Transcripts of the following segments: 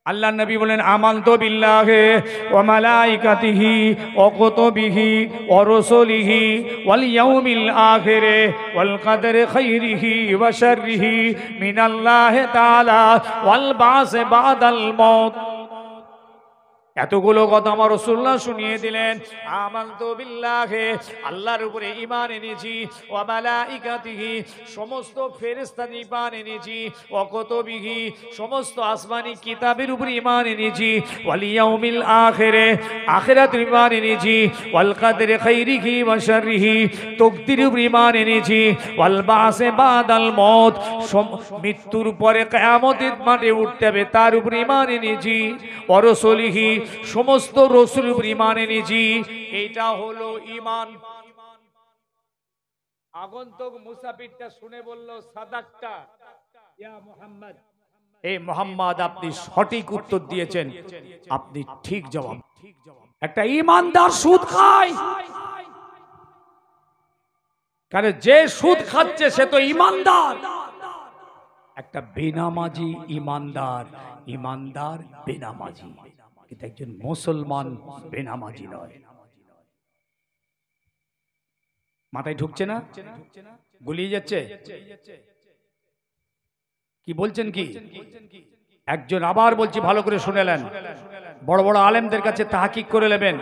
আল্লাহ নবী বলেন আমানতু বিল্লাহি ওয়া মালাইকাতিহি ওয়া কুতুবিহি ওয়া রুসুলিহি ওয়াল ইয়াউমিল আখির ওয়াল কদরি খাইরিহি ওয়া শাররিহি মিনাল্লাহি তাআলা ওয়াল বাস বাদাল মাউত। এতগুলো কথা আমার রাসূলুল্লাহ শুনিয়ে দিলেন। আমানতু বিল্লাহি, আল্লাহর উপরে ঈমান এনেছি, ওয়া মালাইকাতিহি, সমস্ত ফেরেশতাদের ঈমান এনেছি, ওয়া কুতুবিহি, সমস্ত আসমানি কিতাবের উপরে ঈমান এনেছি, ওয়াল ইয়াউমিল আখির, আখিরাতের ঈমান এনেছি, ওয়াল কদরি খাইরিহি ওয়া শাররিহি, তাকদীরের উপরে ঈমান এনেছি, ওয়াল বাসে বাদাল মউত, মৃত্যুর পরে কিয়ামতের মাঠে উঠতে হবে তার উপরে ঈমান এনেছি, ওয়া রাসূলিহি, সমস্ত রাসূলের উপর ঈমান এনেছি। এটা হলো ঈমান। আগন্তুক মুসাফিরটা শুনে বলল সাদাক্তা ইয়া মুহাম্মদ, এই মুহাম্মদ আপনি সঠিক উত্তর দিয়েছেন, আপনি ঠিক জবাব। একটা ঈমানদার সুদ খায়, কারণ যে সুদ খাচ্ছে সে তো ঈমানদার। একটা বেনামাজি ঈমানদার, ঈমানদার বেনামাজি, কিন্তু একজন মুসলমান বেনামাজি নয়। মাথায় ঢুকছে না? গুলিয়ে যাচ্ছে? কি বলছেন কি? একজন, আবার বলছি ভালো করে শুনেলেন, বড় বড় আলেমদের কাছে তাহকিক করে নেবেন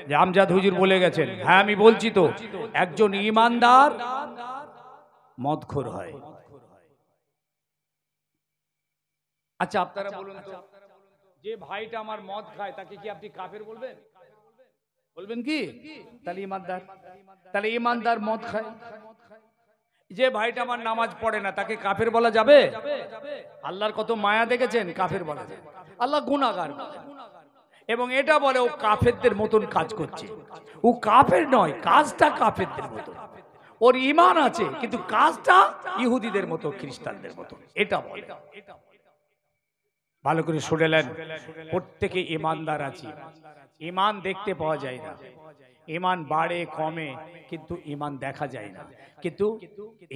যে আমজাদ হুজুর বলে গেছেন। হ্যাঁ আমি বলছি তো, একজন ঈমানদার মদখোর হয়। আচ্ছা আপনারা বলুন তো, যে ভাইটা আমার মদ খায় তাকে কি আপনি কাফের বলবেন? বলবেন কি? তাহলে ঈমানদার, তাহলে ঈমানদার মদ খায়। যে ভাইটা আমার নামাজ পড়ে না তাকে কাফের বলা যাবে? আল্লাহর কত মায়া দেখেছেন, কাফের বলা যাবে? আল্লাহ গুনাহগার, এবং এটা বলে ও কাফেরদের মতন কাজ করছে। ও কাফের নয়, কাজটা কাফেরদের মতো। ওর ঈমান আছে কিন্তু কাজটা ইহুদিদের মতো, খ্রিস্টানদের মতো, এটা বলে। ভালো করে শুনেলেন, প্রত্যেকে ঈমানদার আছে। ঈমান দেখতে পাওয়া যায় না, ঈমান বাড়ে কমে, কিন্তু ঈমান দেখা যায় না, কিন্তু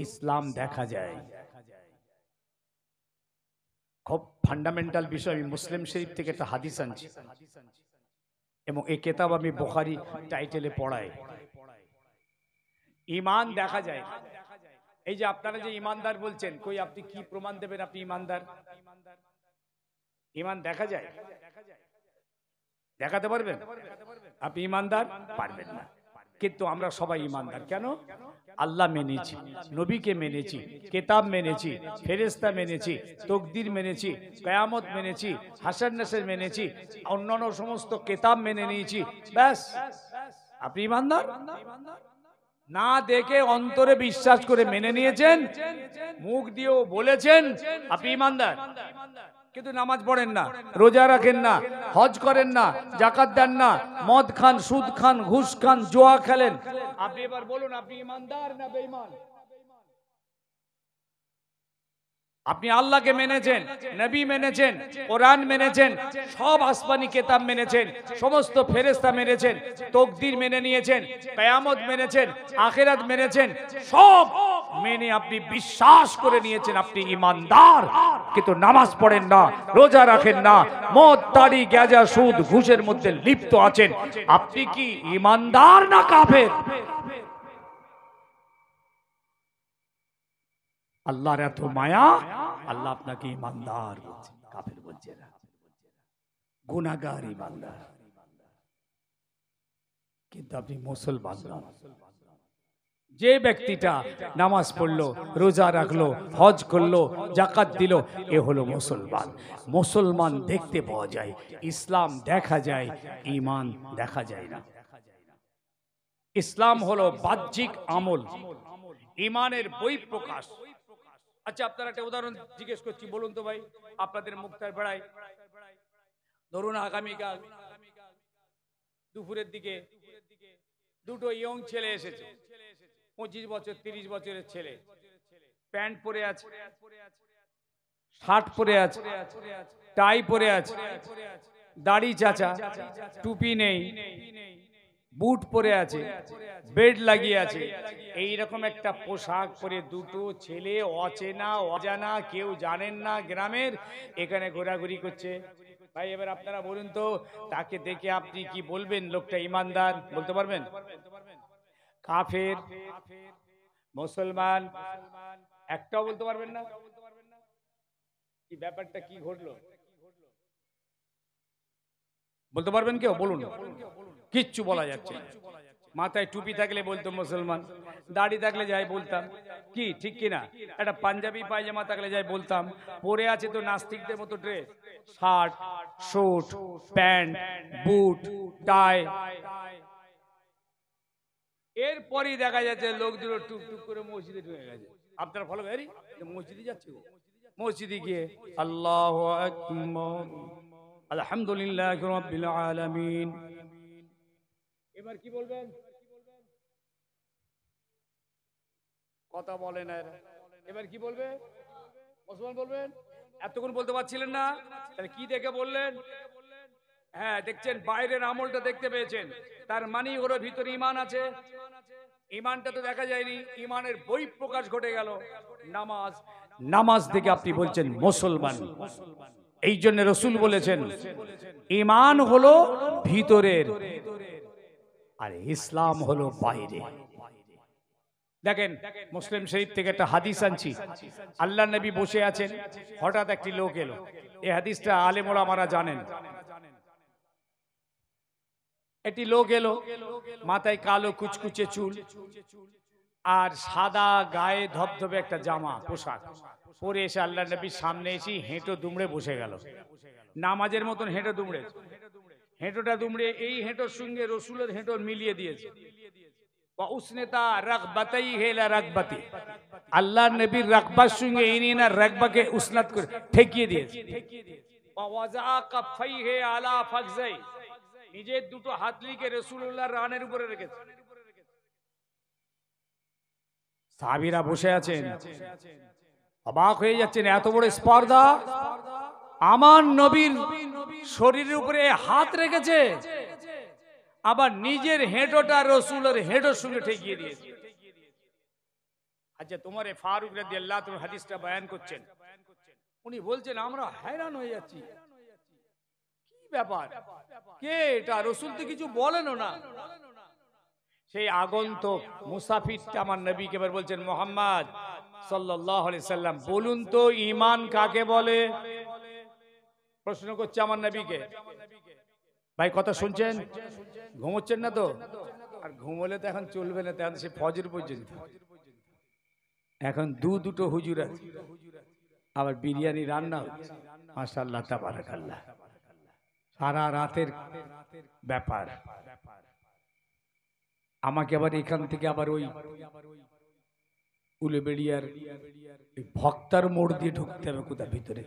ইসলাম দেখা যায়। খুব ফান্ডামেন্টাল বিষয়। আমি মুসলিম শরীফ থেকে একটা হাদিস আনছি, এবং এই কিতাব আমি বুখারী টাইটেলে পড়াই। ঈমান দেখা যায়। এই যে আপনারা যে ঈমানদার বলছেন, কই আপনি কি প্রমাণ দেবেন আপনি ঈমানদার? ঈমান দেখা যায়? দেখাতে পারবেন আপনি ঈমানদার? পারবেন না। কিন্তু আমরা সবাই ঈমানদার। কেন? আল্লাহ মেনেছি, নবীকে মেনেছি, কিতাব মেনেছি, ফেরেশতা মেনেছি, তাকদীর মেনেছি, কিয়ামত মেনেছি, হাসর নাসর মেনেছি, অন্যান্য সমস্ত কিতাব মেনে নিয়েছি। ব্যাস, আপনি ঈমানদার। না দেখে অন্তরে বিশ্বাস করে মেনে নিয়েছেন, মুখ দিয়েও বলেছেন, আপনি ঈমানদার। কিন্তু নামাজ পড়েন না, রোজা রাখেন না, হজ করেন না, যাকাত দেন না, মদ খান, সুদ খান, ঘুষ খান, জুয়া খেলেন। আপনি এবার বলুন আপনি ঈমানদার না বেঈমান? আপনি আল্লাহকে মেনেছেন, নবী মেনেছেন, কোরআন মেনেছেন, সব আসমানি কিতাব মেনেছেন, সমস্ত ফেরেশতা মেনেছেন, তাকদীর মেনে নিয়েছেন, কিয়ামত মেনেছেন, আখিরাত মেনেছেন, সব মেনে আপনি বিশ্বাস করে নিয়েছেন, আপনি ঈমানদার। কিন্তু নামাজ পড়েন না, রোজা রাখেন না, মদ, তাড়ি, গাঁজা, সুদ, ঘুষের মধ্যে লিপ্ত আছেন। আপনি কি ঈমানদার না কাফের? আল্লাহর এত মায়া, আল্লাহ আপনাকে ঈমানদার বলছেন, কাফের বলছে না। গুনাহগার ঈমানদার, কিন্তু আপনি মুসলমান নন। যে ব্যক্তিটা নামাজ পড়লো, রোজা রাখলো, হজ করলো, যাকাত দিল, এ হলো মুসলমান। মুসলমান দেখতে পাওয়া যায়, ইসলাম দেখা যায়, ঈমান দেখা যায় না। ইসলাম হলো বাহ্যিক আমল, ঈমানের বহিঃপ্রকাশ। আচ্ছা আপনারা একটা উদাহরণ জিজ্ঞেস করছি, বলুন তো ভাই, আপনাদের মুক্তার বেড়ায় ধরুন আগামীকাল দুপুরের দিকে দুটো ইয়ং ছেলে এসেছে, 25 বছর 30 বছরের ছেলে, প্যান্ট পরে আছে, শার্ট পরে আছে, টাই পরে আছে, দাড়ি চাচা, টুপি নেই, বুট পরে আছে, বেড লাগিয়ে আছে। এইরকম একটা পোশাক পরে দুটো ছেলে, অচেনা অজানা, কেউ জানেন না, গ্রামের, এখানে ঘোরাঘুরি করছে। ভাই এবার আপনারা বলুন তো, তাকে দেখে আপনি কি বলবেন? লোকটা ইমানদার বলতে পারবেন? কাফের, মুসলমান, একটাও বলতে পারবেন না? কি ব্যাপারটা কি ঘটলো বলতে পারবেন কেউ? বলুন। কিচ্ছু বলা যাচ্ছে না। মাথায় টুপি থাকলে বলতাম মুসলমান, দাড়ি থাকলে যাই বলতাম, কি ঠিক কিনা? একটা পাঞ্জাবি পায়জামা থাকলে যাই বলতাম। পরে আছে তো নাস্তিকদের মতো ড্রেস, শার্ট, শুট, প্যান্ট, বুট, টাই। এরপরই দেখা যাচ্ছে লোক দুটো টুকটুক করে মসজিদে ঢুকে গেছে। আপনারা ফলো করি মসজিদে যাচ্ছে, মসজিদে গিয়ে আল্লাহু আকবার, আলহামদুলিল্লাহ রাব্বিল আলামিন। এবার কি বলবেন? কথা বলে না এরা। এবার কি বলবে? মুসলমান বলবেন? এতক্ষণ বলতে পারছিলেন না, তাহলে কি দেখে বললেন? হ্যাঁ, দেখছেন বাইরের আমলটা দেখতে পেয়েছেন, তার মানে ওর ভিতরে ঈমান আছে। ঈমানটা তো দেখা যায়নি, ঈমানের বহিঃপ্রকাশ ঘটে গেল নামাজ। নামাজ দেখে আপনি বলছেন মুসলমান। এই জন্য রাসূল বলেছেন ঈমান হলো ভিতরের আর ইসলাম হলো বাইরে। দেখেন মুসলিম শরীফ থেকে একটা হাদিস আনছি। আল্লাহর নবী বসে আছেন, হঠাৎ একটি লোক এলো। এই হাদিসটা আলেম ওলামারা জানেন। একটি লোক এলো, মাথায় কালো কুচকুচে চুল আর সাদা গায়ে ধবধবে একটা জামা পোশাক পরে এসে আল্লাহর নবীর সামনে এসে হেঁটো দুমড়ে বসে গেল। নামাজের মতন হেঁটো দুমড়ে, হেঁটোটা দুমড়ে এই হেঁটোর সঙ্গে রসুলের হেঁটো মিলিয়ে দিয়েছে। আল্লাহর নবীর রাকবার সঙ্গে ইনার রাকবাকে উসনাত করে ঠেকিয়ে দিয়েছে। নিজের দুটো হাত লিখে রাসূলুল্লাহর রানের উপরে রেখেছে। সাহাবীরা বসে আছেন, অবাক হয়ে যাচ্ছেন, এত বড় স্পর্ধা! আমার নবীর শরীরের উপরে হাত রেখেছে, আবার নিজের হেঁটোটা রাসূলের হেঁটোর সঙ্গে ঠেকিয়ে দিয়েছে। আচ্ছা, তোমার ফারুক রাদিয়াল্লাহু তাআলা হাদিসটা বয়ান করছেন, উনি বলছেন আমরা हैरान হয়ে যাচ্ছি, কি ব্যাপার, কে এটা? রাসূল তো কিছু বলেনও না। সেই আগন্তুক মুসাফিরটা আমার নবীকে এবার বলছেন, মুহাম্মদ সাল্লাল্লাহু আলাইহি সাল্লাম, বলুন তো ঈমান কাকে বলে? প্রশ্ন করছে আমার নবীকে। ভাই কথা শুনছেন? ঘুমোচ্ছেন না তো? আর ঘুমোলে তো এখন চলবে না, তখন সে ফজর পর্যন্ত। এখন দুটো হুজুর আছে, আবার বিরিয়ানি রান্না হচ্ছে, মাশাআল্লাহ তাবারাকাল্লাহ, সারা রাতের ব্যাপার। আমাকে আবার এখান থেকে আবার ওই উলেবেড়িয়ার ভক্তার মোড় দিয়ে ঢুকতে হবে কোথা ভিতরে।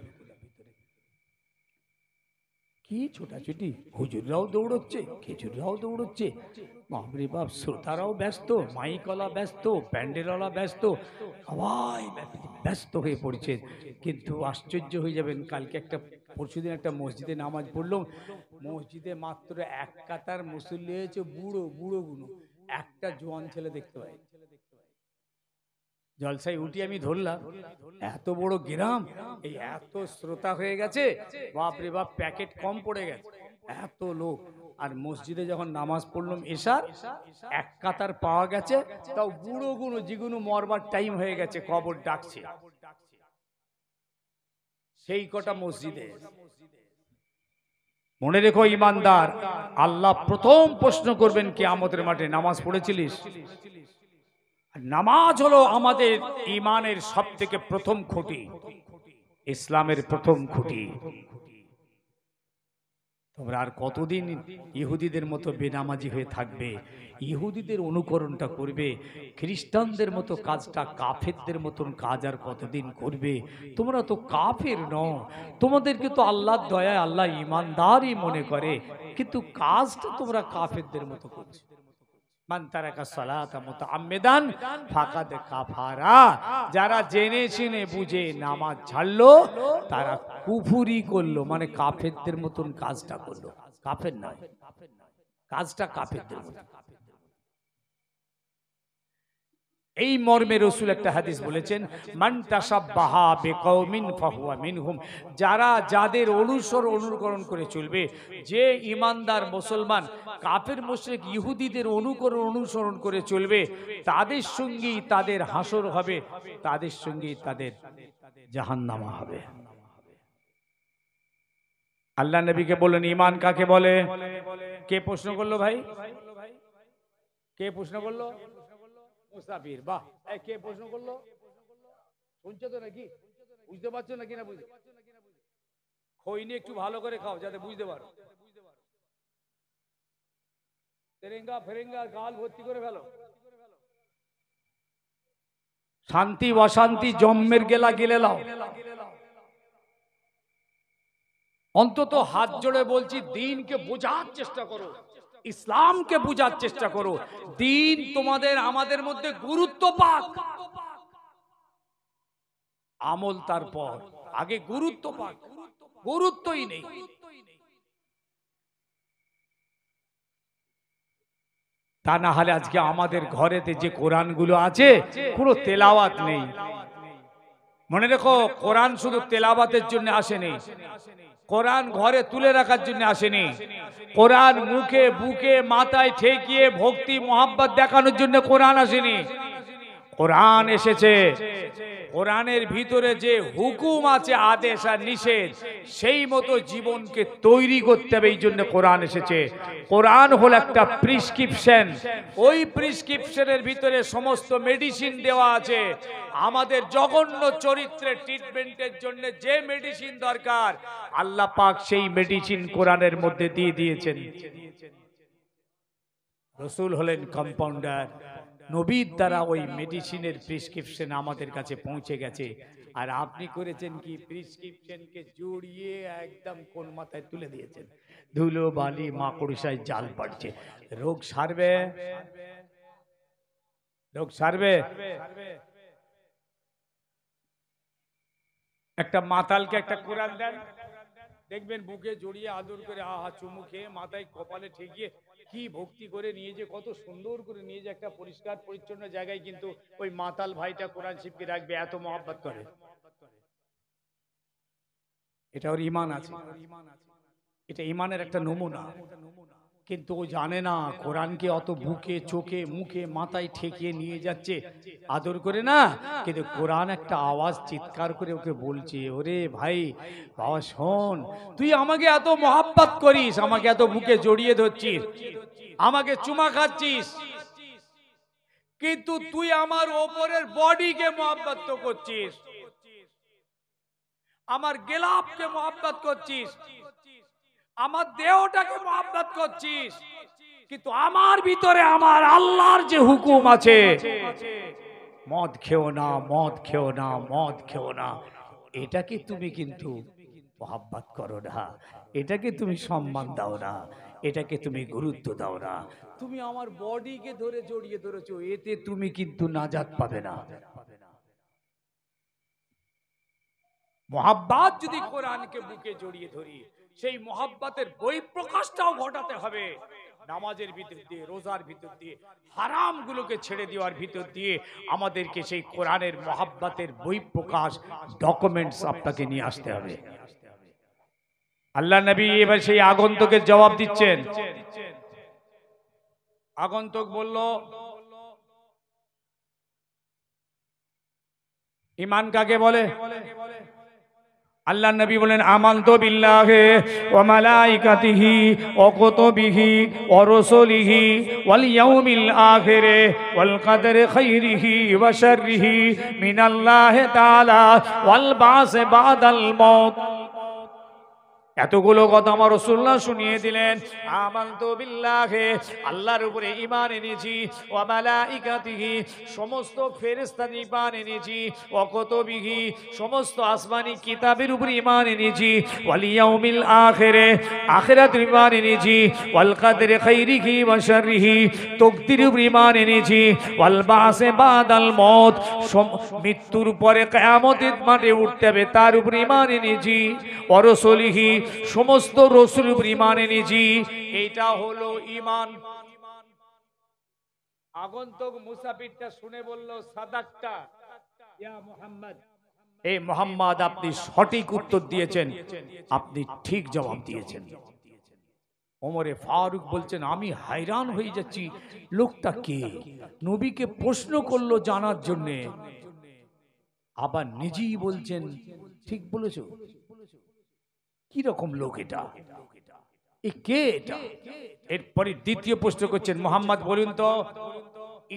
কি ছোটাছুটি, হুজুররাও দৌড়চ্ছে, খেজুররাও দৌড়চ্ছে, বাপরে বাপ, শ্রোতারাও ব্যস্ত, মাইকওয়ালা ব্যস্ত, প্যান্ডেলওয়ালা ব্যস্ত, সবাই ব্যস্ত হয়ে পড়ছে। কিন্তু আশ্চর্য হয়ে যাবেন, কালকে পরশুদিন একটা মসজিদে নামাজ পড়লাম, মসজিদে মাত্র এক কাতার মুসল্লি হয়েছে, বুড়ো গুলো, একটা জোয়ান ছেলে দেখতে পাই। জলসায় উঠি আমি ধরলাম, এত বড় গ্রাম, এই এত শ্রোতা হয়ে গেছে, বাপরে বাপ, প্যাকেট কম পড়ে গেছে, এত লোক। আর মসজিদে যখন নামাজ পড়লাম এশার, এক কাতার পাওয়া গেছে, তাও বুড়ো গুলো, যেগুলো মরবার টাইম হয়ে গেছে, কবর ডাকছে, সেই কটা মসজিদে। মনে রেখো ঈমানদার, আল্লাহ প্রথম প্রশ্ন করবেন কিয়ামতের মাঠে, নামাজ পড়েছিলিস? নামাজ হলো আমাদের ঈমানের সবথেকে প্রথম খুঁটি, ইসলামের প্রথম খুঁটি। তোমরা আর কতদিন ইহুদিদের মতো বেনামাজি হয়ে থাকবে? ইহুদিদের অনুকরণটা করবে, খ্রিস্টানদের মতো কাজটা, কাফেরদের মতন কাজ আর কতদিন করবে? তোমরা তো কাফের নও, তোমাদেরকে তো আল্লাহর দয়ায় আল্লাহ ঈমানদারই মনে করে, কিন্তু কাজটা তোমরা কাফেরদের মতো করছো। মান তারাকা সালাতা মুতাআম্মিদান ফাকাদ কাফারা, যারা জেনে শুনে বুঝে নামাজ ছাড়লো তারা কুফরি করলো, মানে কাফেরদের মতন কাজটা করলো। কাফের নয়, কাজটা কাফেরদের মতো। এই মর্মে রাসূল একটা হাদিস বলেছেন, মান তাশাব্বাহা বিকওমিন ফাহুয়া মিনহুম, যারা যাদের অনুকরণ করে চলবে, যে ইমানদার মুসলমান কাফের মুশরিক ইহুদিদের অনুসরণ করে চলবে, তাদের সঙ্গেই তাদের হাসর হবে, তাদের সঙ্গেই তাদের জাহান্নামা হবে। আল্লাহ নবীকে বললেন ঈমান কাকে বলে? কে প্রশ্ন করলো ভাই? কে প্রশ্ন করলো? মুসাফির। বাহ, কে প্রশ্ন করলো? শুনছো তো নাকি? বুঝতে পারছো নাকি না? বুঝতে খৈনি একটু ভালো করে খাও যাতে বুঝতে পারো। তেরেঙ্গা ফেরেঙ্গা গাল ভর্তি করে ফেলো। শান্তি অশান্তি জম্মের গেলা গেলে লাও। অন্তত হাত জোড়ে বলছি, দ্বীনকে বোঝার চেষ্টা করো, ইসলামকে বোঝার চেষ্টা করো। দ্বীন তোমাদের আমাদের মধ্যে গুরুত্ব পাক, আমল তারপর, আগে গুরুত্ব পাক। গুরুত্বই নেই। তা না হলে আজকে আমাদের ঘরেতে যে কোরআনগুলো আছে কোনো তেলাওয়াত নেই। মনে রেখো, কোরআন শুধু তেলাওয়াতের জন্য আসেনি, কোরআন ঘরে তুলে রাখার জন্য আসেনি, কোরআন মুখে বুকে মাথায় ঠেকিয়ে ভক্তি মোহাব্বত দেখানোর জন্য কোরআন আসেনি। কোরআন এসেছে, কোরআনের ভিতরে যে হুকুম আছে, আদেশ আর নিষেধ, সেই মতো জীবনকে তৈরি করতে হবে, এই জন্য কোরআন এসেছে। কোরআন হলো একটা প্রেসক্রিপশন, ওই প্রেসক্রিপশনের ভিতরে সমস্ত মেডিসিন দেওয়া আছে। আমাদের জঘন্য চরিত্রের ট্রিটমেন্টের জন্য যে মেডিসিন দরকার, আল্লাহ পাক সেই মেডিসিন কোরআনের মধ্যে দিয়ে দিয়েছেন। রাসূল হলেন কম্পাউন্ডার, নবীর দ্বারা ওই মেডিসিনের প্রেসক্রিপশন আমাদের কাছে পৌঁছে গেছে। আর আপনি করেছেন কি, প্রেসক্রিপশনকে জড়িয়ে একদম কোন মাথায় তুলে দিয়েছেন। ধুলো বালি মাকড়সায় জাল পাড়ছে। রোগ সারবে? রোগ সারবে? একটা মাতালকে একটা কোরআন দেন, দেখবেন বুকে জড়িয়ে আদর করে আহা চুমু খেয়ে মাথায় কপালে ঠেকিয়ে কি ভক্তি করে নিয়ে যে, কত সুন্দর করে নিয়ে যে একটা পরিষ্কার পরিচ্ছন্ন জায়গায়, কিন্তু ওই মাতাল ভাইটা কোরআন শিবকে রাখবে, এত মহব্বত করে। এটা ওর ঈমান আছে, এটা ঈমানের একটা নমুনা। কিন্তু ও জানে না কোরআনকে অত বুকে চোখে মুখে মাথায় ঠেকিয়ে নিয়ে যাচ্ছে আদর করে না, কিন্তু কোরআন একটা আওয়াজ চিৎকার করে ওকে বলছে, ওরে ভাই বাবা শোন, তুই আমাকে এত মহব্বত করিস, আমাকে এত বুকে জড়িয়ে ধরছিস, আমাকে চুমা খাচ্ছিস, কিন্তু তুই আমার ওপরের বডিকে মহব্বত তো করছিস, আমার গেলাপকে মহব্বত করছিস, আমার দেহটাকে মহব্বত করছিস, কিন্তু আমার ভিতরে আমার আল্লাহর যে হুকুম আছে, মদ খেও না, মদ খেও না, মদ খেও না, এটাকে তুমি কিন্তু মহব্বত করো না, এটাকে তুমি সম্মান দাও না, এটাকে তুমি গুরুত্ব দাও না। তুমি আমার বডিকে ধরে জড়িয়ে ধরেছো, এতে তুমি কিন্তু নাজাত পাবে না। মহাব্বত যদি কোরআনকে বুকে জড়িয়ে ধরি, সেই মহাব্বতের বহিঃপ্রকাশটাও ঘটাতে হবে। নামাজের ভিতর দিয়ে, রোজার ভিতর দিয়ে, হারাম গুলোকে ছেড়ে দেওয়ার ভিতর দিয়ে আমাদেরকে সেই কোরআনের মহাব্বতের বহিঃপ্রকাশ ডকুমেন্টস আপনাকে নিয়ে আসতে হবে। আল্লাহ নবী এবার সেই আগন্তুকের জবাব দিচ্ছেন। আগন্তুক বলল, ঈমান কাকে বলে? আল্লাহ নবী বলেন, আমানতু বিল্লাহি ওয়া মালাইকাতিহি ওয়া কুতুবিহি ওয়া রুসুলিহি ওয়াল ইয়াউমিল আখির ওয়াল কদরি খাইরিহি ওয়া শাররিহি মিনাল্লাহি তাআলা ওয়াল বাস বাদাল মাউত। এতগুলো কথা আমার রাসূলুল্লাহ শুনিয়ে দিলেন। আমানতু বিল্লাহি, আল্লাহর উপরে ঈমান এনেছি, ওয়া মালাইকাতিহি, সমস্ত ফেরেশতাদের ঈমান এনেছি, ওয়া কুতুবিহি, সমস্ত আসমানি কিতাবের উপরে ঈমান এনেছি, ওয়াল ইয়াউমিল আখির, আখিরাতের ঈমান এনেছি, ওয়াল কদরি খাইরিহি ওয়া শাররিহি, তাকদীরের উপরে ঈমান এনেছি, ওয়াল বাসে বাদাল মউত, মৃত্যুর পরে কিয়ামতের মাঠে উঠতে হবে তার উপরে ঈমান এনেছি, ওয়া রাসূলিহি, সমস্ত রাসূলের উপর ঈমান এনেছি। এইটা হলো ঈমান। আগন্তুক মুসাফিরটা শুনে বলল, সাদাক্তা ইয়া মুহাম্মদ, এই মুহাম্মদ আপনি সঠিক উত্তর দিয়েছেন, আপনি ঠিক জবাব দিয়েছেন। ওমরে ফারুক বলছেন, আমি হায়রান হয়ে যাচ্ছি, লোকটা কে? নবীকে প্রশ্ন করলো জানার জন্য, আবার নিজেই বলছেন ঠিক বলেছো। কি রকম লোক এটা? এ কে এটা? এরপরে দ্বিতীয় প্রশ্ন করছেন, মুহাম্মদ বলুন তো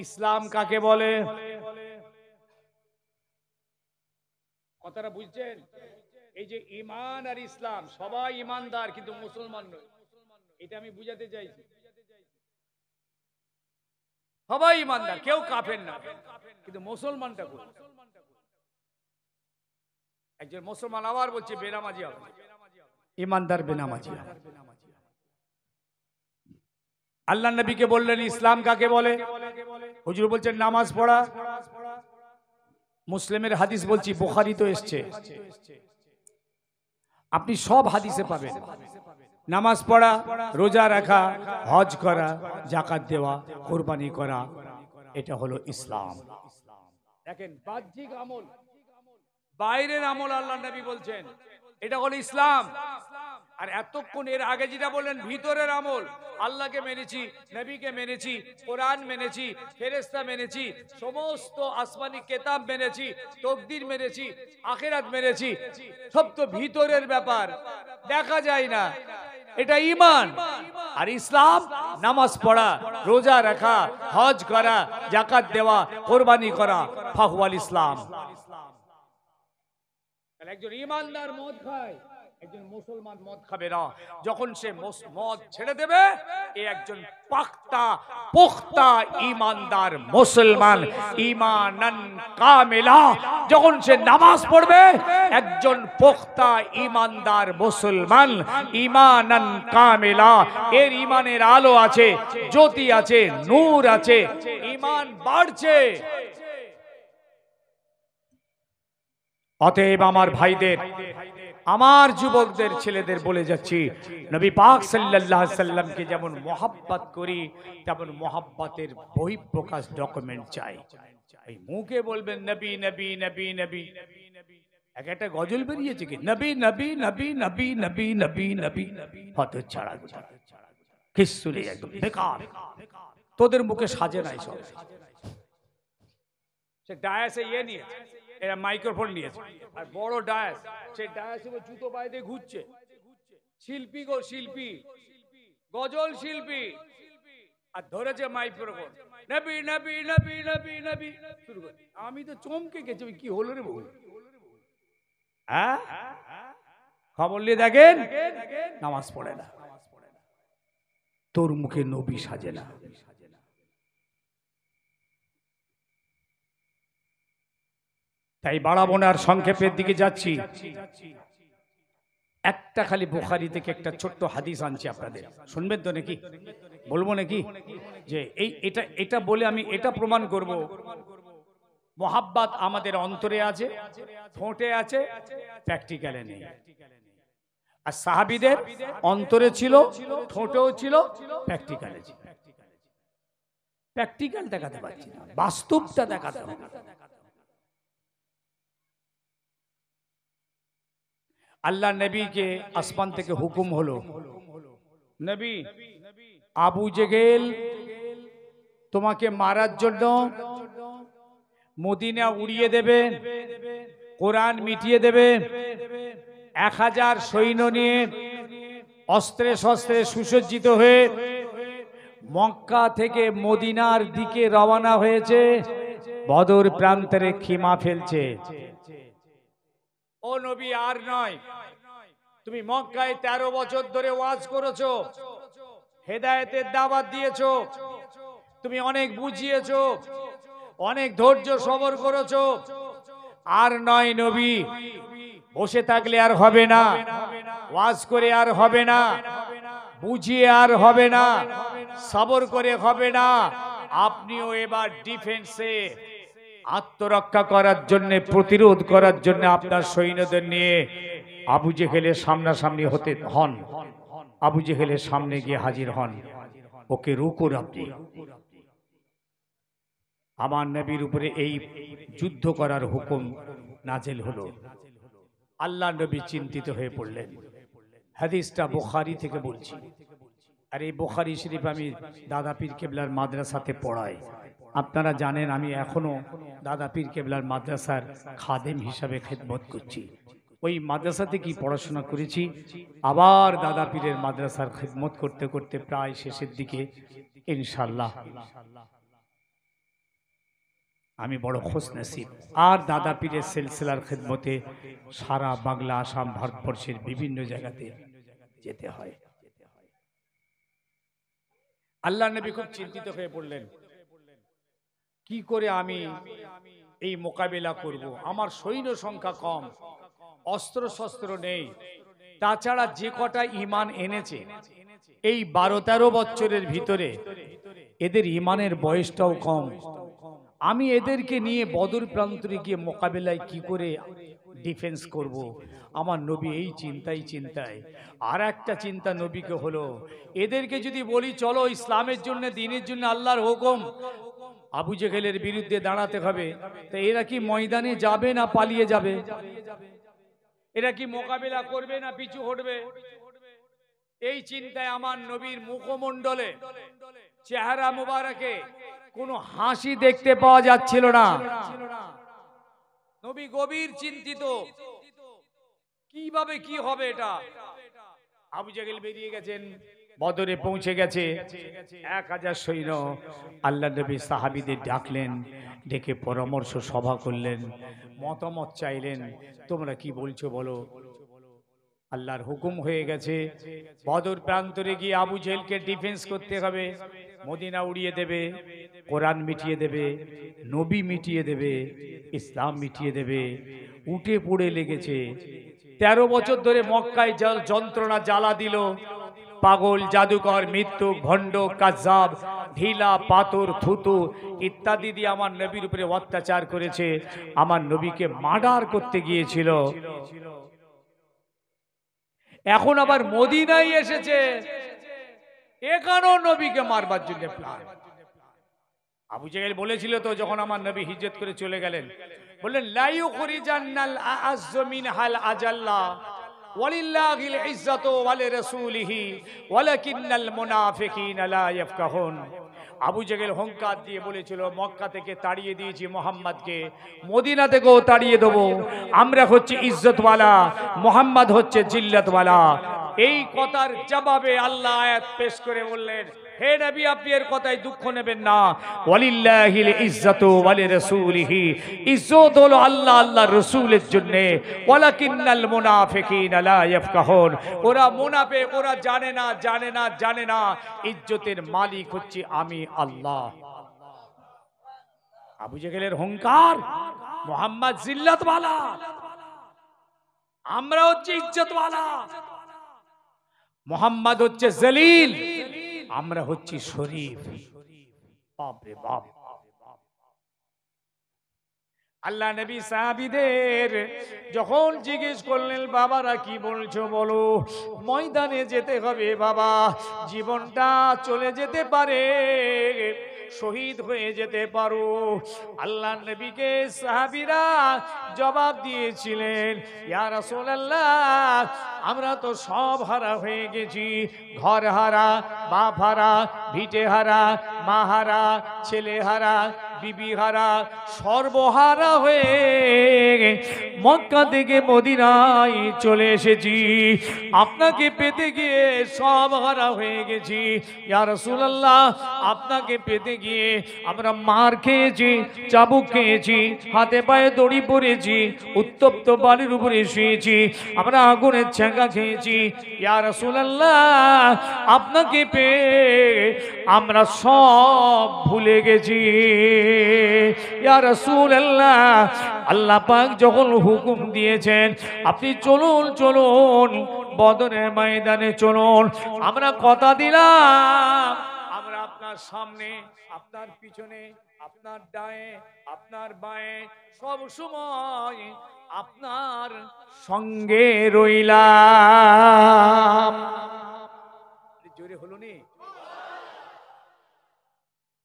ইসলাম কাকে বলে? কথাটা বুঝছেন? এই যে ঈমান আর ইসলাম, সবাই ঈমানদার কিন্তু মুসলমান নয়, এটা আমি বুঝাতে চাইছি। সবাই ঈমানদার, কেউ কাফের না, কিন্তু মুসলমানটা কোন? একজন মুসলমান আবার বলছে বেনামাজি হবে, ঈমানদার বেনামাজি হবে। আল্লাহ নবীকে বললেন ইসলাম কাকে বলে? হুজুর বলছেন নামাজ পড়া। মুসলিমের হাদিস বলছি, বুখারী তো এসছে, আপনি সব হাদিসে পাবেন। নামাজ পড়া, রোজা রাখা, হজ করা, যাকাত দেওয়া, কুরবানি করা, এটা হলো ইসলাম। দেখেন বাহ্যিক আমল, বাইরের আমল আল্লাহ নবী বলছেন এটা হলো ইসলাম। আর এতক্ষণ এর আগে যেটা বললেন ভিতরের আমল, আল্লাহকে মেনেছি, নবীকে মেনেছি, কোরআন মেনেছি, ফেরেশতা মেনেছি, সমস্ত আসমানি কিতাব মেনেছি, তাকদীর মেনেছি, আখিরাত মেনেছি, সব তো ভিতরের ব্যাপার, দেখা যায় না, এটা ঈমান। আর ইসলাম নামাজ পড়া, রোজা রাখা, হজ করা, যাকাত দেওয়া, কুরবানি করা, ফাহুয়াল ইসলাম। একজন ঈমানদার মদ খায়, একজন মুসলমান মদ খাবে না। যখন সে মদ ছেড়ে দেবে, এ একজন পাক্তা পুখতা ঈমানদার মুসলমান, ঈমানান কামিলা। যখন সে নামাজ পড়বে, একজন পুখতা ঈমানদার মুসলমান, ঈমানান কামিলা। এর ঈমানের আলো আছে, জ্যোতি আছে, নূর আছে, ঈমান বাড়ছে। অতএব আমার ভাইদের, আমার যুবকদের, ছেলেদের বলে যাচ্ছি, নবী পাক সাল্লাল্লাহু আলাইহি সাল্লামকে যেমন মহব্বত করি, তেমন মহব্বতের বহিঃপ্রকাশ ডকুমেন্ট চাই। এই মুখে বলবেন নবী নবী নবী নবী, একটা গজল বেরিয়েছে কি নবী নবী নবী নবী নবী নবী নবী, হত ছাড়া কিছু নেই, একদম বেকার। তোদের মুখে সাজে নাই সব। সে ডায়াসে ইয়ে নিয়ে, এরা মাইক্রোফোন নিয়েছে, আর বড় ডায়াস, সেই ডায়াসে জুতো পায়ে দিয়ে ঘুরছে। শিল্পী গো শিল্পী, গজল শিল্পী, আর ধরেছে মাইক্রোফোন, নবী নবী নবী নবী নবী শুরু করে। আমি তো চমকে গেছি, কি হলো রে বউ? হ্যাঁ, খবর নিয়ে দেখেন নামাজ পড়ে না, তোর মুখে নবী সাজে না। তাই বাড়াবো না, আর সংক্ষেপের দিকে যাচ্ছি। একটা খালি বুখারী থেকে একটা ছোট্ট হাদিস আনছি আপনাদের, শুনবেন তো নাকি? বলবো নাকি? যে এটা বলে আমি এটা প্রমাণ করব, মুহাব্বত আমাদের অন্তরে আছে, ঠোঁটে আছে, প্র্যাকটিক্যালে নেই। আর সাহাবীদের অন্তরে ছিল, ঠোঁটেও ছিল, প্র্যাকটিক্যালে ছিল। প্র্যাকটিক্যাল দেখাতে পারছি না, বাস্তবটা দেখাতে হবে। আল্লাহ নবীকে আসমান থেকে হুকুম হলো, নবী আবু জেহেল তোমাকে মারার জন্য মদিনা উড়িয়ে দেবে, কোরআন মিটিয়ে দেবে, 1000 সৈন্য নিয়ে অস্ত্রে শস্ত্রে সুসজ্জিত হয়ে মক্কা থেকে মদিনার দিকে রওনা হয়েছে, বদর প্রান্তরে খিমা ফেলছে। ও নবী, আর নয়, তুমি মক্কায় 13 বছর ধরে ওয়াজ করেছো, হেদায়েতের দাওয়াত দিয়েছো, তুমি অনেক বুঝিয়েছো, অনেক ধৈর্য সবর করেছো, আর নয় নবী, বসে থাকলে আর হবে না, ওয়াজ করে আর হবে না, বুঝিয়ে আর হবে না, সবর করে হবে না। আপনিও এবার ডিফেন্সে আত্মরক্ষা করার জন্য, প্রতিরোধ করার জন্য আপনার সৈন্যদের নিয়ে আবু জেহেলের সামনাসামনি হতে হন, আবু জেহেলের সামনে গিয়ে হাজির হন, ওকে রুকুন। আপনি আমার নবীর উপরে এই যুদ্ধ করার হুকুম নাজেল হলো। আল্লাহ নবী চিন্তিত হয়ে পড়লেন। হাদিসটা বুখারী থেকে বলছি, আর এই বুখারী শরীফ আমি দাদা পীর কেবলার মাদ্রাসাতে পড়াই। আপনারা জানেন আমি এখনো দাদা পীর কেবলার মাদ্রাসার খাদেম হিসাবে খেদমত করছি। ওই মাদ্রাসাতে কি পড়াশোনা করেছি, আবার দাদা পীরের মাদ্রাসার খেদমত করতে করতে প্রায় শেষের দিকে ইনশাআল্লাহ আমি বড় খুশনসিব। আর দাদা পীরের সিলসিলার খেদমতে সারা বাংলা, আসাম, ভারতবর্ষের বিভিন্ন জায়গাতে যেতে হয়। আল্লাহ নবী খুব চিন্তিত হয়ে পড়লেন, কি করে আমি এই মোকাবেলা করব? আমার সৈন্য সংখ্যা কম, অস্ত্র শস্ত্র নেই, তাছাড়া যে কটা ঈমান এনেছে এই 12-13 বছরের ভিতরে এদের ঈমানের বয়সটাও কম। আমি এদেরকে নিয়ে বদর প্রান্তরে গিয়ে মোকাবেলায় কি করে ডিফেন্স করব? আমার নবী এই চিন্তায় আর একটা চিন্তা নবীকে হলো, এদেরকে যদি বলি চলো ইসলামের জন্য, দ্বীনের জন্য, আল্লাহর হুকুম, আবু জেহেলের বিরুদ্ধে দাঁড়াতে হবে, তা এরা কি ময়দানে যাবে না পালিয়ে যাবে? এরা কি মোকাবেলা করবে না পিছু হটবে? এই চিন্তায় আমার নবীর মুখমণ্ডলে, চেহারা মুবারকে কোনো হাসি দেখতে পাওয়া যাচ্ছিল না। নবী গভীর চিন্তিত, কিভাবে কি হবে এটা। আবু জেহেল বেরিয়ে গেছেন, বদরে পৌঁছে গেছে 1000 সৈন্য। আল্লাহ নবী সাহাবীদের ডাকলেন, ডেকে পরামর্শ সভা করলেন, মতামত চাইলেন, তোমরা কি বলছো বলো। আল্লাহর হুকুম হয়ে গেছে, বদর প্রান্তরে গিয়ে আবু জেহেলকে ডিফেন্স করতে হবে। মদিনা উড়িয়ে দেবে, কোরআন মিটিয়ে দেবে, নবী মিটিয়ে দেবে, ইসলাম মিটিয়ে দেবে। উঠে পড়ে লেগেছে। 13 বছর ধরে মক্কায় যন্ত্রণা জ্বালা দিল। পাগল, জাদুকর, মৃত্যু, ভণ্ড, কাজ্জাব, ঢিলা, পাথর, থুতু ইত্যাদি দিয়ে আমার নবীর উপরে অত্যাচার করেছে। আমার নবীকে মার্ডার করতে গিয়েছিল। এখন আবার মদিনায় এসেছে, এখানেও নবীকে মারবার জন্য প্ল্যান। আবু জেহেল বলেছিল তো, যখন আমার নবী হিজরত করে চলে গেলেন, বললেন লা ইউখরিজান্নাল আ'আজ্জু মিনহাল আজাল্লা ওয়ালিল্লাহিল ইজ্জাতু ওয়া লিরাসূলিহি ওয়ালাকিন্নাল মুনাফিকিনা লা ইয়াফকাহুন। আবু জেহেল হুঙ্কার দিয়ে বলেছিল, মক্কা থেকে তাড়িয়ে দিয়েছি মুহাম্মদকে, মদিনা থেকেও তাড়িয়ে দেবো। আমরা হচ্ছে ইজ্জতওয়ালা, মুহাম্মদ হচ্ছে জিল্লাতওয়ালা। এই কথার জবাবে আল্লাহ আয়াত পেশ করে বললেন, হে নবী, আপনি এর কথায় দুঃখ নেবেন না। ওয়ালিল্লাহিল ইজ্জাতু ওয়া লিরাসূলিহি, ইজ্জত হলো আল্লাহ, আল্লাহর রাসূলের জন্য। ওয়ালাকিন্নাল মুনাফিকিনা লা ইয়াফকাহুন, ওরা মুনাফিক, ওরা জানে না ইজ্জতের মালিক হচ্ছে আমি আল্লাহ। আবু জেহেলের হুঙ্কার, মুহাম্মদ জিল্লাতওয়ালা, আমরা হচ্ছে ইজ্জতওয়ালা। মুহাম্মদ হচ্ছে জলিল, আমরা হচ্ছি শরীফ। বাপ রে বাপ। আল্লাহ নবী সাহাবীদের যখন জিজ্ঞেস করলেন, বাবারা কি বলছো বলো, ময়দানে যেতে হবে বাবা, জীবনটা চলে যেতে পারে, শহীদ হয়ে যেতে পারো। আল্লাহ নবীকে সাহাবীরা জবাব দিয়েছিলেন, ইয়া রাসূলুল্লাহ, আমরা তো সব হারা হয়ে গেছি, ঘর হারা, বাপ হারা, ভিটে হারা, মা হারা, ছেলে হারা, বিবি হারা, সর্বহারা হয়ে মক্কা থেকে মদিনায় চলে এসেছি। আপনাকে পেতে গিয়ে সব হারা হয়ে গেছি। ইয়া রাসূলুল্লাহ, আপনাকে পেতে গিয়ে আমরা মার খেয়েছি, চাবুক খেয়েছি, হাতে পায়ে দড়ি পড়েছি, উত্তপ্ত বালির উপরে শুয়েছি, আমরা আগুনের ছ্যাঁকা খেয়েছি। ইয়া রাসূলুল্লাহ, আপনাকে পেয়ে আমরা সব ভুলে গেছি। ইয়া রাসূলুল্লাহ, আল্লাহ পাক যখন হুকুম দিয়েছেন, আপনি চলুন চলুন বদরের ময়দানে চলুন, আমরা কথা দিলাম আমরা আপনার সামনে, আপনার পিছনে, আপনার ডায়ে, আপনার বাঁয়ে সব সময় আপনার সঙ্গে রইলাম। জোরে হলো নি?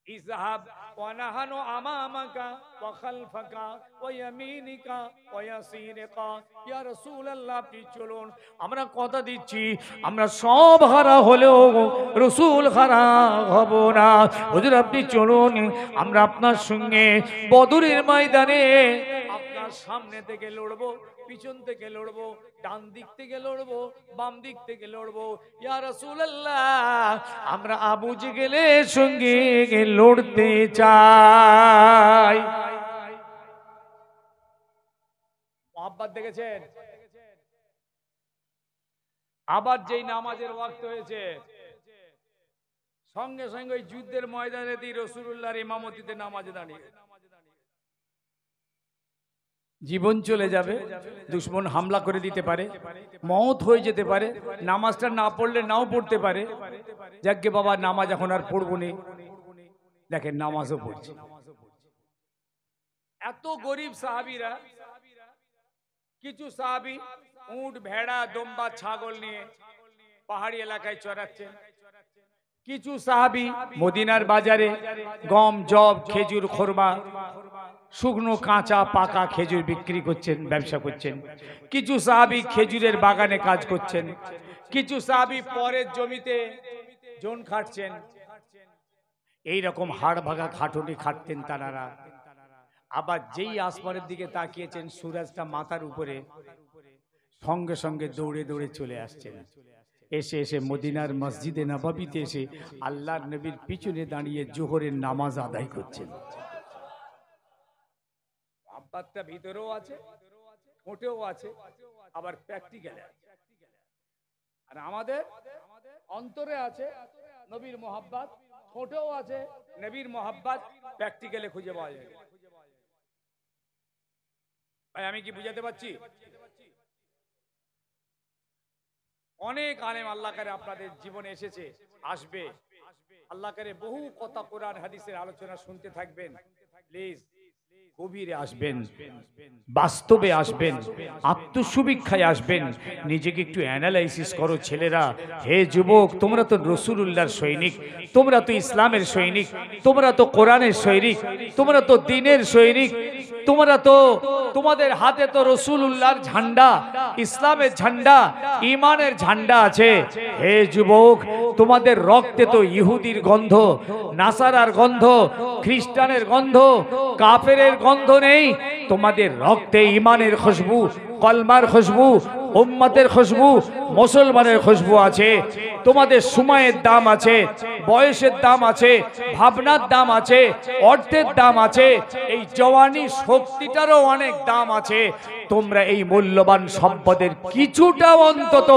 ইযহাব ওয়া নাহানু আমামাকা ওয়া খালফাকা ওয়া ইয়ামিনিকা ওয়া ইয়াসিরিকা। ইয়া রাসূলুল্লাহ, আপনি চলুন, আমরা কথা দিচ্ছি আমরা সব হারা হলেও রাসূল হারা হব না। হুজুর আপনি চলুন, আমরা আপনার সঙ্গে বদরের ময়দানে আপনার সামনে থেকে লড়বো, পিছন থেকে লড়বো, ডান দিক থেকে লড়বো, বাম দিক থেকে লড়বো। ইয়া রাসূলুল্লাহ, আমরা আবু জেহেলের সঙ্গে লড়তে চাই। মোহাব্বত দেখেছেন? আবার যেই নামাজের ওয়াক্ত হয়েছে, সঙ্গে সঙ্গে ওই যুদ্ধের ময়দানে দিয়ে রাসূলুল্লাহর ইমামতিতে নামাজে দাঁড়িয়ে জীবন চলে যাবে, দুশমন হামলা করে দিতে পারে, মওত হয়ে যেতে পারে, নামাজটা না পড়লে নাও পড়তে পারে। যাকে বাবা নামাজ এখন আর পড়বো না, দেখেন নামাজও পড়ছে। এত গরিব সাহাবীরা, কিছু সাহাবী উট, ভেড়া, দম্বা, ছাগল নিয়ে পাহাড়ি এলাকায় চড়াচ্ছেন। কিছু সাহাবী মদিনার বাজারে গম, জব, খেজুর, খোরমা, শুকনো, কাঁচা, পাকা খেজুর বিক্রি করছেন, ব্যবসা করছেন। কিছু সাহাবী খেজুরের বাগানে কাজ করছেন। কিছু সাহাবী পরের জমিতে জন খাটছেন। এই রকম হাড় ভাঙা খাটুনি খাটতেন তারা। আবার যেই আসমানের দিকে তাকিয়েছেন, সূরজটা মাথার উপরে, সঙ্গে সঙ্গে দৌড়ে দৌড়ে চলে আসছেন। এসে এসে মদিনার মসজিদে নববীতে এসে আল্লাহর নবীর পিছনে দাঁড়িয়ে জোহরের নামাজ আদায় করছেন। আব্বাতটা ভিতরেও আছে, মোটেও আছে, আবার প্র্যাকটিক্যালে আছে। আর আমাদের অন্তরে আছে নবীর মোহাব্বত, ঠোঁটেও আছে নবীর মোহাব্বত, প্র্যাকটিক্যালে খুঁজে পাওয়া যায়। ভাই আমি কি বুঝাতে পারছি? অনেক আলেম আল্লাহ করে আপনাদের জীবনে এসেছে, আসবে। আল্লাহ করে বহু কথা কোরআন হাদিসের আলোচনা শুনতে থাকবেন। প্লিজ গভীরে আসবেন, বাস্তবে আসবেন, আত্মসমীক্ষায় আসবেন। নিজেকে একটু অ্যানালাইসিস করো ছেলেরা। হে যুবক, তোমরা তো রাসূলুল্লাহর সৈনিক, তোমরা তো ইসলামের সৈনিক, তোমরা তো কোরআনের সৈনিক, তোমরা তো দ্বীনের সৈনিক, তোমরা তো, তোমাদের হাতে তো রাসূলুল্লাহর ঝান্ডা, ইসলামের ঝান্ডা, ঈমানের ঝান্ডা আছে। হে যুবক, তোমাদের রক্তে তো ইহুদির গন্ধ, নাসারার গন্ধ, খ্রিস্টানের গন্ধ, কাফেরের গন্ধ নেই। তোমাদের রক্তে ঈমানের খুশবু, কলমার খুশবু, উম্মতের খুশবু, মুসলমানের খুশবু আছে। তোমাদের সময়ের দাম আছে, বয়সের দাম আছে, ভাবনার দাম আছে, অর্থের দাম আছে, এই জওয়ানি শক্তিটারও অনেক দাম আছে। তোমরা এই মূল্যবান সম্পদের কিছুটা অন্তত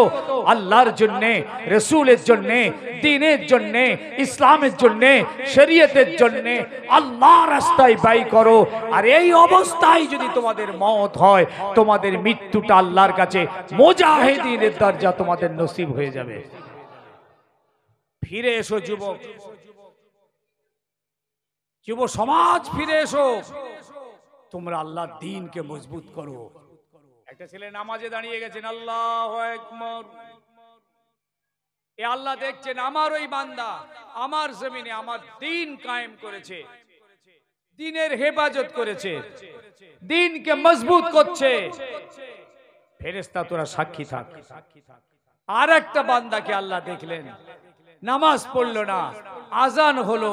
আল্লাহর জন্যে, রাসূলের জন্যে, দ্বীনের জন্যে, ইসলামের জন্যে, শরীয়তের জন্যে আল্লাহর রাস্তায় ব্যয় করো। আর এই অবস্থায় যদি তোমাদের মওত হয়, তোমাদের মৃত্যুটা আল্লাহর কাছে মুজাহিদিনের দরজা তোমাদের নসিব হয়ে যাবে। ফিরে এসো যুবক, যুব সমাজ, ফিরে এসো। তোমরা আল্লাহর দ্বীনকে মজবুত করো। একটা ছেলে নামাজে দাঁড়িয়ে গেছেন, আল্লাহু আকবার। এ আল্লাহ দেখছেন আমার ওই বান্দা আমার জমিনে আমার দ্বীন কায়েম করেছে, দ্বীনের হেফাজত করেছে, দ্বীনকে মজবুত করছে। ফেরেশতা তোরা সাক্ষী থাক। আর একটা বান্দাকে আল্লাহ দেখলেন, নামাজ পড়লো না, আজান হলো,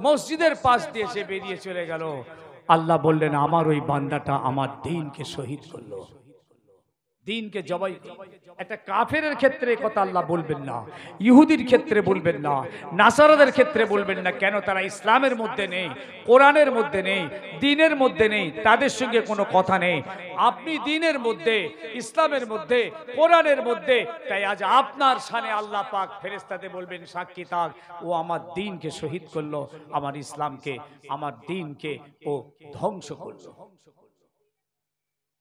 মসজিদের পাশ দিয়ে সে বেরিয়ে চলে গেল। আল্লাহ বললেন আমার ওই বান্দাটা আমার দ্বীনকে শহীদ করলো, দ্বীনকে জবাই। একটা কাফেরের ক্ষেত্রে কথা আল্লাহ বলবেন না, ইহুদির ক্ষেত্রে বলবেন না, নাসারাদের ক্ষেত্রে বলবেন না। কেন? তারা ইসলামের মধ্যে নেই, কোরআনের মধ্যে নেই, দ্বীনের মধ্যে নেই, তাদের সঙ্গে কোনো কথা নেই। আপনি দ্বীনের মধ্যে, ইসলামের মধ্যে, কোরআনের মধ্যে, তাই আজ আপনার শানে আল্লাহ পাক ফেরেশতাতে বলবেন সাক্ষী থাক, ও আমার দ্বীনকে শহীদ করলো, আমার ইসলামকে, আমার দ্বীনকে ও ধ্বংস করলো।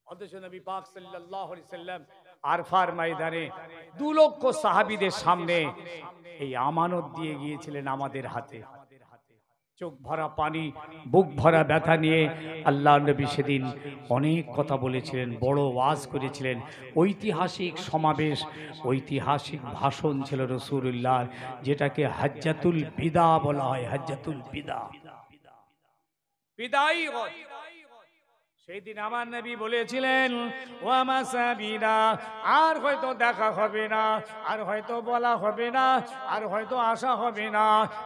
অথচ নবী পাক সাল্লাল্লাহু আলাইহি সাল্লাম আরফার ময়দানে 2 লক্ষ সাহাবীদের সামনে এই আমানত দিয়ে গিয়েছিলেন আমাদের হাতে। চোখ ভরা পানি, বুক ভরা ব্যথা নিয়ে আল্লাহ নবী সেদিন অনেক কথা বলেছিলেন, বড় ওয়াজ করেছিলেন। ঐতিহাসিক সমাবেশ, ঐতিহাসিক ভাষণ ছিল রাসূলুল্লাহ, যেটাকে হাজ্জাতুল বিদা বলা হয়। হাজ্জাতুল বিদা, বিদায়ী হজ। সেই দিন আমার নবী বলেছিলেন, ওয়া মাসাবিনা, আর হয়তো দেখা হবে না, আর হয়তো বলা হবে না, আর হয়তো আসা হবে না।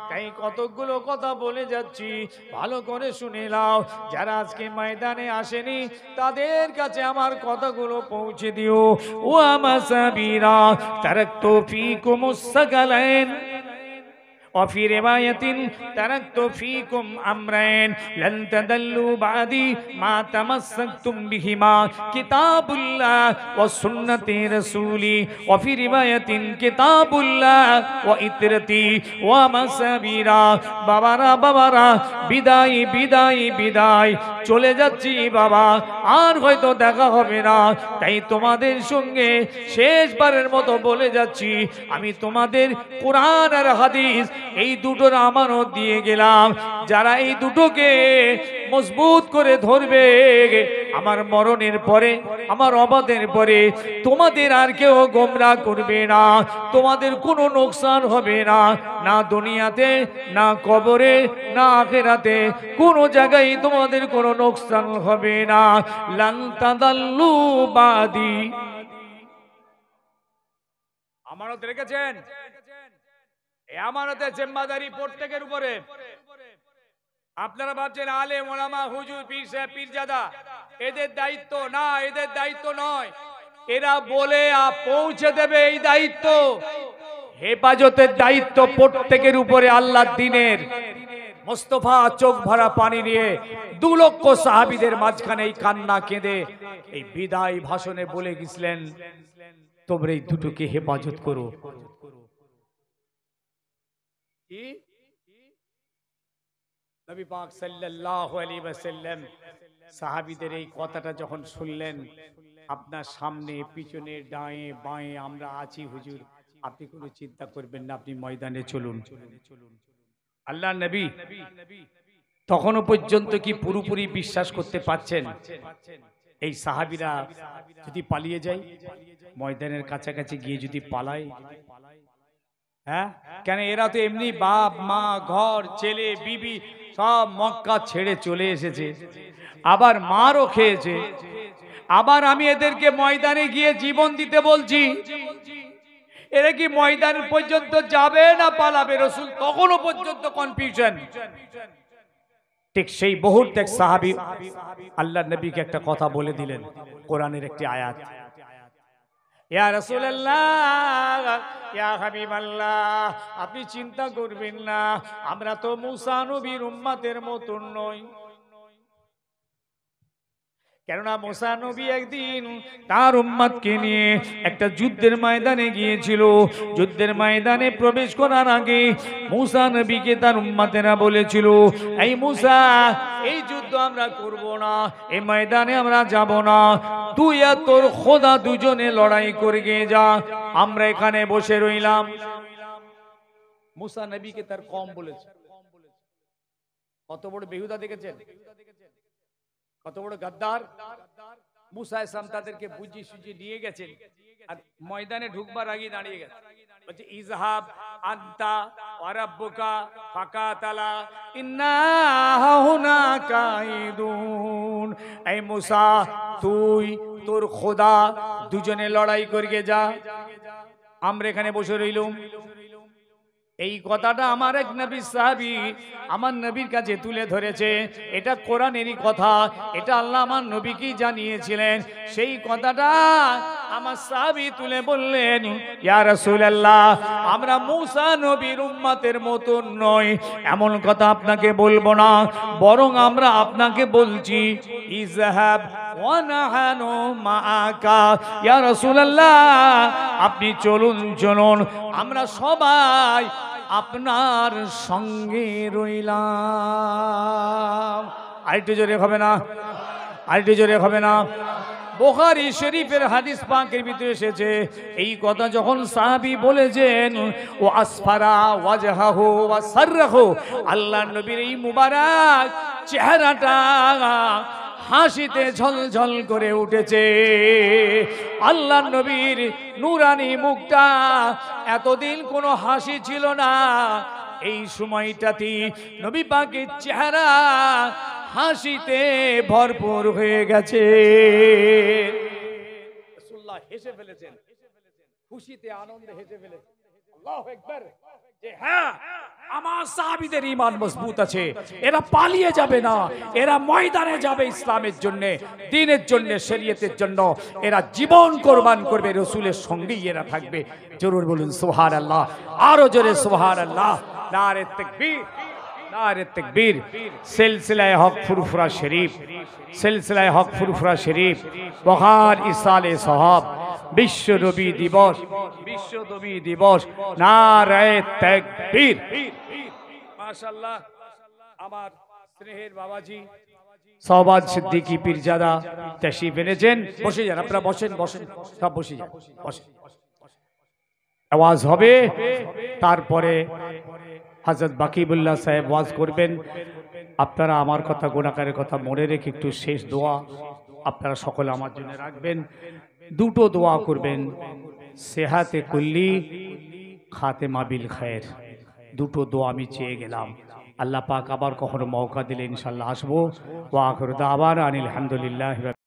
তাই কতগুলো কথা বলে যাচ্ছি, ভালো করে শুনে নাও। যারা আজকে ময়দানে আসেনি তাদের কাছে আমার কথাগুলো পৌঁছে দিও। ওয়া মাসাবিনা তারাকতু ফীকুমুস সাকালাইন وفي رواية تركت فيكم أمرين لن تضلوا بعدي ما تمسكتم بهما كتاب الله وسنة رسولي وفي رواية كتاب الله وإترتي ومسابيرا বাবারা বাবারা বিদায় বিদায় বিদায়, চলে যাচ্ছি বাবা, আর হয়তো দেখা হবে না। তাই তোমাদের সঙ্গে শেষবারের মতো বলে যাচ্ছি, আমি তোমাদের কোরআন আর হাদিস এই দুটোর আমানত দিয়ে গেলাম। যারা এই দুটোকে মজবুত করে ধরবে, আমার মরণের পরে, আমার অবাদের পরে তোমাদের আর কেউ গোমরাহ করবে না, তোমাদের কোনো নোকসান হবে না, না দুনিয়াতে, না কবরে, না আখিরাতে, কোনো জায়গায় তোমাদের কোনো নোকসান হবে না। লান তাদাল্লু বাদি। আমানত রেখেছেন, এই আমানতের জিম্মাদারি প্রত্যেকের উপরে। আপনারা ভাবছেন আলেম ওলামা হুজুর পীর সাহেব পীরজাদা এদের দায়িত্ব না, এদের দায়িত্ব নয়। এরা বলে পৌঁছে দেবে, এই দায়িত্ব, হেফাজতের দায়িত্ব প্রত্যেকের উপরে। আল্লাহর দ্বীনের মুস্তাফা চোখ ভরা পানি নিয়ে 2 লক্ষ সাহাবীদের মাঝখানে এই কান্না কেঁদে এই বিদায় ভাষণে বলে গেছিলেন, তোমরা এই দুটোকে হেফাজত করো। নবী পাক সাল্লাল্লাহু আলাইহি ওয়াসাল্লাম সাহাবীদের এই কথাটা যখন শুনলেন, আপনার সামনে পিছনে ডায়ে বাঁয়ে আমরা আছি হুজুর, আপনি কোনো চিন্তা করবেন না, আপনি ময়দানে চলুন। আল্লাহর নবী তখনও পর্যন্ত কি পুরোপুরি বিশ্বাস করতে পারছেন এই সাহাবীরা যদি পালিয়ে যায়, ময়দানের কাছাকাছি গিয়ে যদি পালায়? হ্যাঁ, কেন এরা তো এমনি বাপ মা ঘর ছেলে বিবি সব মক্কা ছেড়ে চলে এসেছে, আবার মারও খেয়েছে। আবার আমি এদেরকে ময়দানে গিয়ে জীবন দিতে বলছি, এরা কি ময়দান পর্যন্ত যাবে না পালাবে? রাসূল তখনও পর্যন্ত কনফিউশন। ঠিক সেই মুহূর্তে এক সাহাবী আল্লাহর নবীকে একটা কথা বলে দিলেন, কোরআনের একটি আয়াত, ইয়া রাসূলুল্লাহ ইয়া হাবিবাল্লাহ, আপনি চিন্তা করবেন না, আমরা তো মুসা নবীর উম্মতের মতন নই। কেননা মুসা নবী একদিন তার উম্মতকে নিয়ে একটা যুদ্ধের ময়দানে গিয়েছিল। যুদ্ধের ময়দানে প্রবেশ করার আগে মুসা নবীকে তার উম্মতেরা বলেছিল, এই মুসা, এই যুদ্ধ আমরা করব না, এই ময়দানে আমরা যাব না, তুই আর তোর খোদা দুজনে লড়াই করে গিয়ে যা, আমরা এখানে বসে রইলাম। মুসা নবীকে তার কম বলেছে। কত বড় বেহুদা দেখেছেন, কত বড় গাদ্দার। মুসা ইসলাম তাদেরকে বুঝিয়ে সুঝিয়ে নিয়ে গেছেন, আর ময়দানে ঢুকবার আগে দাঁড়িয়ে গেছে, বলছে ইজহাব আনতা ওয়া রাব্বুকা ফাকাতালা ইন্না হুনা কাইদুন। এই মুসা, তুই তোর খোদা দুজনে লড়াই করিয়ে যা, আমরা এখানে বসে রইলুম। এই কথাটা আমার এক নবী সাহাবী আমার নবীর কাছে তুলে ধরেছে। এটা কোরআনেরই কথা, এটা আল্লাহ আমার নবীকেই জানিয়েছিলেন। সেই কথাটা আমার সাহাবী তুলে বললেন, ইয়া রাসূলুল্লাহ, আমরা মুসা নবীর উম্মতের মতন নই, এমন কথা আপনাকে বলবো না, বরং আমরা আপনাকে বলছি ইজহাব ওয়া নাহানু মাআকা। ইয়া রাসূলুল্লাহ, আপনি চলুন চলুন, আমরা সবাই আপনার সঙ্গে রইলাম। আরেকটু জোরে হবে না? আরেকটু জোরে হবে না? বুখারী শরীফের হাদিস পাকের ভিতরে এসেছে, এই কথা যখন সাহাবী বলেছেন ও আসফারা ওয়াজহাহু ওয়া সাররাহু, আল্লাহর নবীর এই মুবারক চেহারাটা হাসিতে ঝলঝল করে উঠেছে। আল্লাহর নবীর নূরানি মুখটা, এতদিন কোনো হাসি ছিল না, এই সময়টাতে নবী পাকের চেহারা হাসিতে ভরপুর হয়ে গেছে। রাসূলুল্লাহ হেসে ফেলেছেন, খুশিতে আনন্দে হেসে ফেলেছেন। আল্লাহু আকবার। যে হ্যাঁ, আমার সাহাবীদের ঈমান মজবুত আছে, এরা পালিয়ে যাবে না, এরা ময়দানে যাবে ইসলামের জন্য, দ্বীনের জন্য, শরীয়তের জন্য, এরা জীবন কুরবান করবে, রাসূলের সঙ্গেই এরা থাকবে। জোরে বলুন সুবহানাল্লাহ, আরো জোরে সুবহানাল্লাহ। নারে তাকবীর, নারে তাকবীর। সিলসিলায়ে হক ফুরফুরা শরীফ, সিলসিলায়ে হক ফুরফুরা শরীফ, বখার ইসালে সাহাব, বিশ্ব নবী দিবস, বিশ্ব নবী দিবস। নারে তাকবীর। মাশাআল্লাহ। আমার স্নেহের বাবাজি সওবাদ সিদ্দিকী পীরজাদা তাশরীফ এনেছেন। বসে যান আপনারা, বসেন বসেন, সব বসে যান, বসেন। আওয়াজ হবে, তারপরে হযরত বাকিবুল্লাহ সাহেব ওয়াজ করবেন। আপনারা আমার কথা, গুনাহগারের কথা মনে রেখে একটু শেষ দোয়া আপনারা সকলে আমার জন্য রাখবেন। দুটো দোয়া করবেন, সেহাতে কুল্লি, খাতেমা বিল খায়ের। দুটো দোয়া আমি চেয়ে গেলাম। আল্লাহ পাক আবার কখনো মৌকা দিলে ইনশাআল্লাহ আসবো। ওয়া আখিরু দাওয়ানা আনিল হামদুলিল্লাহি।